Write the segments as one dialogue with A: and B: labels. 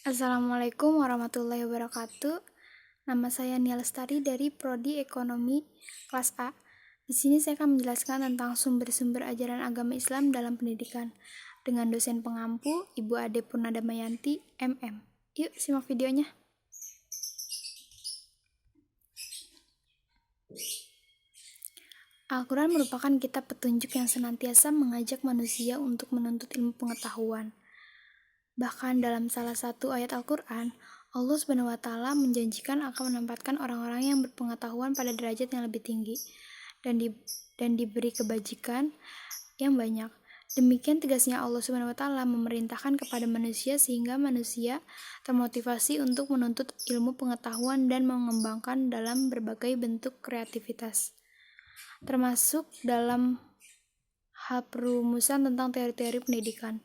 A: Assalamualaikum warahmatullahi wabarakatuh. Nama saya Nia Lestari dari Prodi Ekonomi kelas A. Di sini saya akan menjelaskan tentang sumber-sumber ajaran agama Islam dalam pendidikan dengan dosen pengampu Ibu Ade Purnadamayanti, MM. Yuk simak videonya. Al-Quran merupakan kitab petunjuk yang senantiasa mengajak manusia untuk menuntut ilmu pengetahuan. Bahkan dalam salah satu ayat Al-Quran, Allah Subhanahu wa Ta'ala menjanjikan akan menempatkan orang-orang yang berpengetahuan pada derajat yang lebih tinggi dan diberi kebajikan yang banyak. Demikian tegasnya Allah Subhanahu wa Ta'ala memerintahkan kepada manusia sehingga manusia termotivasi untuk menuntut ilmu pengetahuan dan mengembangkan dalam berbagai bentuk kreativitas, termasuk dalam hal perumusan tentang teori-teori pendidikan.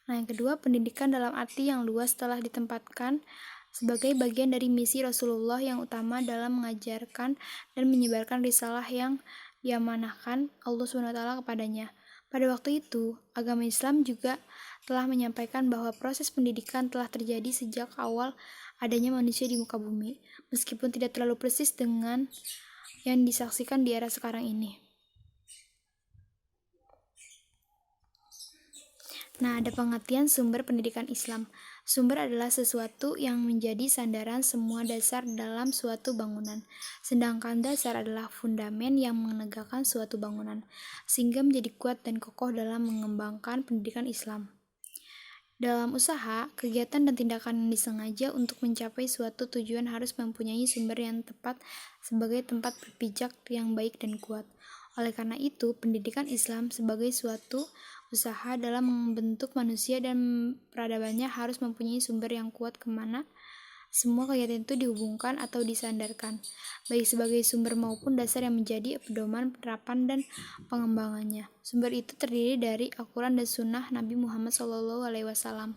A: Nah, yang kedua, pendidikan dalam arti yang luas telah ditempatkan sebagai bagian dari misi Rasulullah yang utama dalam mengajarkan dan menyebarkan risalah yang diamanahkan Allah SWT kepadanya. Pada waktu itu, agama Islam juga telah menyampaikan bahwa proses pendidikan telah terjadi sejak awal adanya manusia di muka bumi, meskipun tidak terlalu persis dengan yang disaksikan di era sekarang ini. Nah, ada pengertian sumber pendidikan Islam. Sumber adalah sesuatu yang menjadi sandaran semua dasar dalam suatu bangunan. Sedangkan dasar adalah fundamen yang menegakkan suatu bangunan, sehingga menjadi kuat dan kokoh dalam mengembangkan pendidikan Islam. Dalam usaha, kegiatan dan tindakan yang disengaja untuk mencapai suatu tujuan harus mempunyai sumber yang tepat sebagai tempat berpijak yang baik dan kuat. Oleh karena itu, pendidikan Islam sebagai suatu usaha dalam membentuk manusia dan peradabannya harus mempunyai sumber yang kuat kemana semua kegiatan itu dihubungkan atau disandarkan, baik sebagai sumber maupun dasar yang menjadi pedoman penerapan dan pengembangannya. Sumber itu terdiri dari Al-Quran dan Sunnah Nabi Muhammad SAW.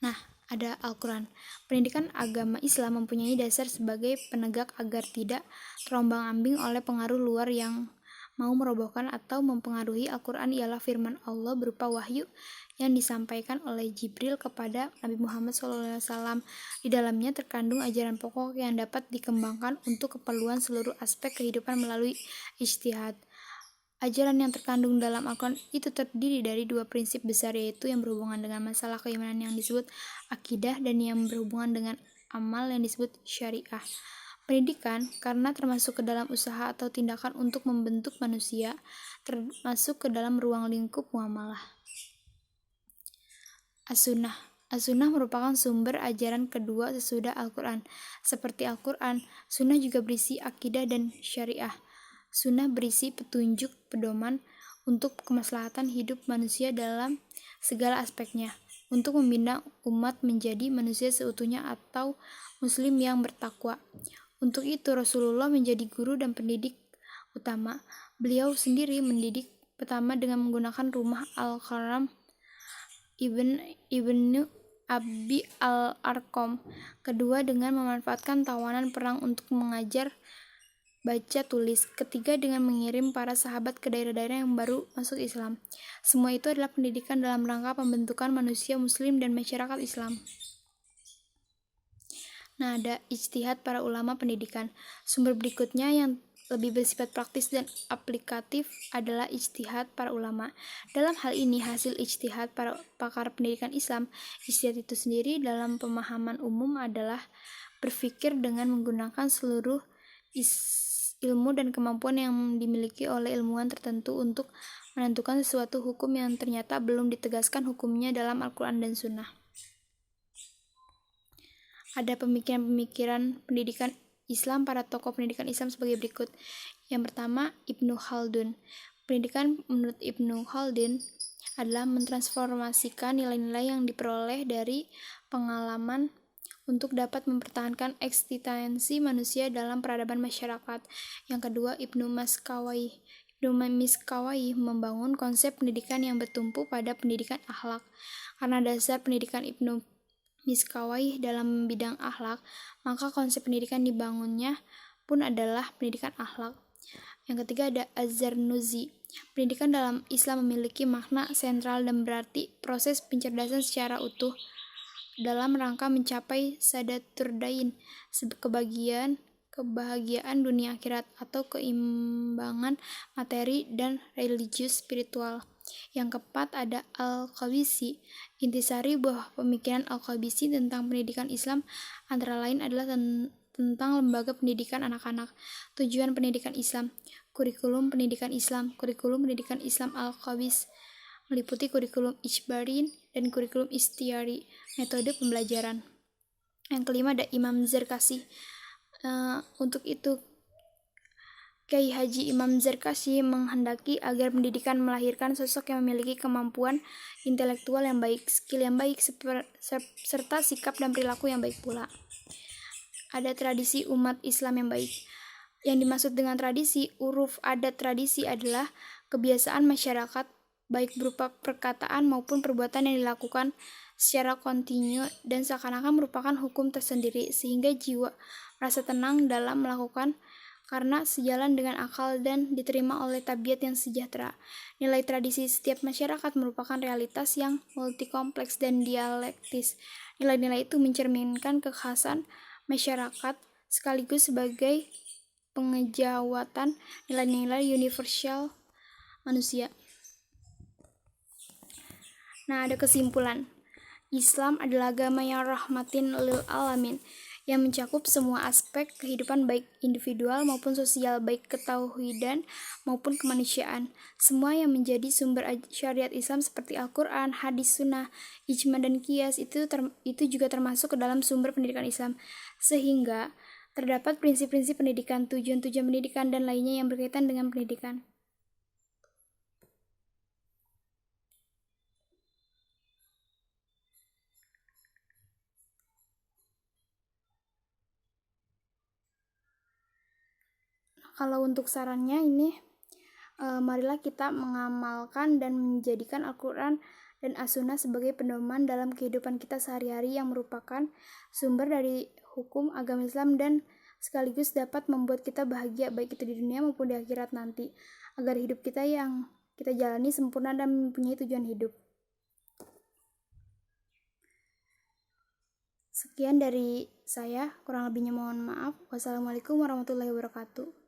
A: Nah, ada Al-Quran. Pendidikan agama Islam mempunyai dasar sebagai penegak agar tidak terombang-ambing oleh pengaruh luar yang mau merobohkan atau mempengaruhi. Al-Quran ialah firman Allah berupa wahyu yang disampaikan oleh Jibril kepada Nabi Muhammad SAW. Di dalamnya terkandung ajaran pokok yang dapat dikembangkan untuk keperluan seluruh aspek kehidupan melalui ijtihad. Ajaran yang terkandung dalam Al-Quran itu terdiri dari dua prinsip besar, yaitu yang berhubungan dengan masalah keimanan yang disebut akidah dan yang berhubungan dengan amal yang disebut syariah. Pendidikan, karena termasuk ke dalam usaha atau tindakan untuk membentuk manusia, termasuk ke dalam ruang lingkup muamalah. As-Sunnah. As-Sunnah merupakan sumber ajaran kedua sesudah Al-Quran. Seperti Al-Quran, Sunnah juga berisi akidah dan syariah. Sunnah berisi petunjuk pedoman untuk kemaslahatan hidup manusia dalam segala aspeknya, untuk membina umat menjadi manusia seutuhnya atau muslim yang bertakwa. Untuk itu Rasulullah menjadi guru dan pendidik utama. Beliau sendiri mendidik pertama dengan menggunakan rumah Al-Karam Ibnu Abi Al-Arqam, kedua dengan memanfaatkan tawanan perang untuk mengajar baca tulis, ketiga dengan mengirim para sahabat ke daerah-daerah yang baru masuk Islam. Semua itu adalah pendidikan dalam rangka pembentukan manusia muslim dan masyarakat Islam. Nah, ada ijtihad para ulama pendidikan. Sumber berikutnya yang lebih bersifat praktis dan aplikatif adalah ijtihad para ulama. Dalam hal ini, hasil ijtihad para pakar pendidikan Islam. Ijtihad itu sendiri dalam pemahaman umum adalah berpikir dengan menggunakan seluruh ilmu dan kemampuan yang dimiliki oleh ilmuwan tertentu untuk menentukan sesuatu hukum yang ternyata belum ditegaskan hukumnya dalam Al-Quran dan Sunnah. Ada pemikiran-pemikiran pendidikan Islam para tokoh pendidikan Islam sebagai berikut. Yang pertama, Ibnu Khaldun. Pendidikan menurut Ibnu Khaldun adalah mentransformasikan nilai-nilai yang diperoleh dari pengalaman untuk dapat mempertahankan eksistensi manusia dalam peradaban masyarakat. Yang kedua, Ibnu Miskawayh. Ibnu Miskawayh membangun konsep pendidikan yang bertumpu pada pendidikan akhlak. Karena dasar pendidikan Ibnu Miskawayh dalam bidang akhlak, maka konsep pendidikan dibangunnya pun adalah pendidikan akhlak. Yang ketiga ada Az-Zarnuzi. Pendidikan dalam Islam memiliki makna sentral dan berarti proses pencerdasan secara utuh dalam rangka mencapai sadaturdain, kebahagiaan dunia akhirat atau keimbangan materi dan religius spiritual. Yang keempat ada Al-Qabisi. Intisari buah pemikiran Al-Qabisi tentang pendidikan Islam antara lain adalah tentang lembaga pendidikan anak-anak, tujuan pendidikan Islam, kurikulum pendidikan Islam Al-Qabis meliputi kurikulum ijbari dan kurikulum istiari, metode pembelajaran. Yang kelima ada Imam Zarkashi. Untuk itu Kiai Haji Imam Zarkashi menghendaki agar pendidikan melahirkan sosok yang memiliki kemampuan intelektual yang baik, skill yang baik, serta sikap dan perilaku yang baik pula. Ada tradisi umat Islam yang baik. Yang dimaksud dengan tradisi, uruf adat tradisi adalah kebiasaan masyarakat baik berupa perkataan maupun perbuatan yang dilakukan secara kontinu dan seakan-akan merupakan hukum tersendiri, sehingga jiwa merasa tenang dalam melakukan karena sejalan dengan akal dan diterima oleh tabiat yang sejahtera. Nilai tradisi setiap masyarakat merupakan realitas yang multikompleks dan dialektis. Nilai-nilai itu mencerminkan kekhasan masyarakat sekaligus sebagai pengejawatan nilai-nilai universal manusia. Nah, ada kesimpulan. Islam adalah agama yang rahmatin lil alamin, yang mencakup semua aspek kehidupan baik individual maupun sosial, baik ketauhidan maupun kemanusiaan. Semua yang menjadi sumber syariat Islam seperti Al-Quran, hadis, sunnah, ijma, dan qiyas itu juga termasuk ke dalam sumber pendidikan Islam. Sehingga terdapat prinsip-prinsip pendidikan, tujuan-tujuan pendidikan, dan lainnya yang berkaitan dengan pendidikan. Kalau untuk sarannya ini, marilah kita mengamalkan dan menjadikan Al-Quran dan As-Sunnah sebagai pedoman dalam kehidupan kita sehari-hari yang merupakan sumber dari hukum agama Islam dan sekaligus dapat membuat kita bahagia baik itu di dunia maupun di akhirat nanti, agar hidup kita yang kita jalani sempurna dan mempunyai tujuan hidup. Sekian dari saya, kurang lebihnya mohon maaf. Wassalamualaikum warahmatullahi wabarakatuh.